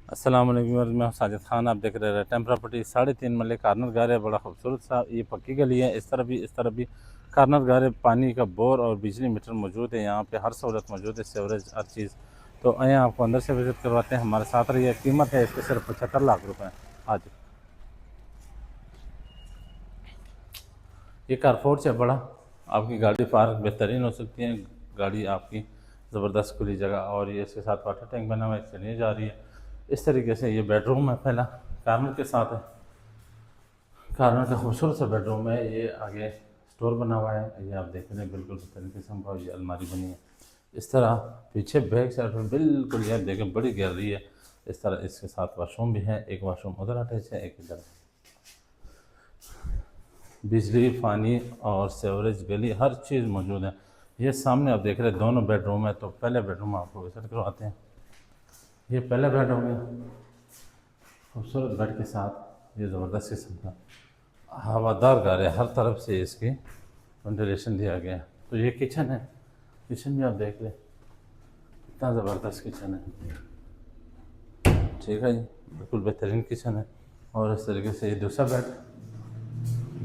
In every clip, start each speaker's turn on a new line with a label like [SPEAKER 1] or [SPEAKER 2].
[SPEAKER 1] अस्सलाम वालेकुम, मैं साजिद खान। आप देख रहे हैं टेम प्रॉपर्टी। 3.5 मरले कार्नर घर है, बड़ा खूबसूरत सा। ये पक्की गली है। इस तरफ भी कार्नर घर है। पानी का बोर और बिजली मीटर मौजूद है। यहाँ पे हर सहूलत मौजूद है, सेवरेज हर चीज़। तो आए आपको अंदर से विज़िट करवाते हैं, हमारे साथ रहिए। कीमत है इसकी सिर्फ 75 लाख रुपये। आज ये कारपोर्च है बड़ा, आपकी गाड़ी पार्क बेहतरीन हो सकती है। गाड़ी आपकी ज़बरदस्त खुली जगह, और ये इसके साथ वाटर टैंक बना हुआ है, चलिए जा रही है। इस तरीके से ये बेडरूम है, पहला कार्नर के साथ है। कार्नर का खूबसूरत सा बेडरूम है। ये आगे स्टोर बना हुआ है, ये आप देख रहे हैं, बिल्कुल बेहतरीन किस्म का। ये अलमारी बनी है इस तरह। पीछे बैक साइड में बिल्कुल ये देखें, बड़ी गैलरी है इस तरह। इसके साथ वाशरूम भी है, एक वाशरूम उधर अटैच है, एक इधर। बिजली, पानी और सेवरेज, गली, हर चीज़ मौजूद है। ये सामने आप देख रहे हैं दोनों बेडरूम है। तो पहले बेडरूम आपको विजिट करवाते हैं। ये पहला बेडरूम है, खूबसूरत बेड के साथ। ये ज़बरदस्त किस्म का हवादार घर है, हर तरफ से इसकी वेंटिलेशन दिया गया है। तो ये किचन है, किचन भी आप देख लें, कितना ज़बरदस्त किचन है। ठीक है जी, बिल्कुल बेहतरीन किचन है। और इस तरीके से ये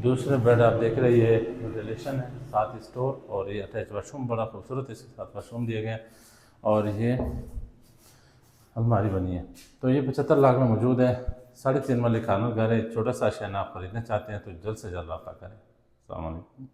[SPEAKER 1] दूसरा बेड आप देख रहे हैं, ये वेंटिलेशन है, साथ स्टोर, और ये अटैच वाशरूम, बड़ा खूबसूरत इसके साथ वाशरूम दिया गया है। और ये अलमारी बनी है। तो ये 75 लाख में मौजूद है। 3.5 मरले खाना घर है। छोटा सा शहर आप खरीदना चाहते हैं तो जल्द से जल्द रब्ता करें। अस्सलाम वालेकुम।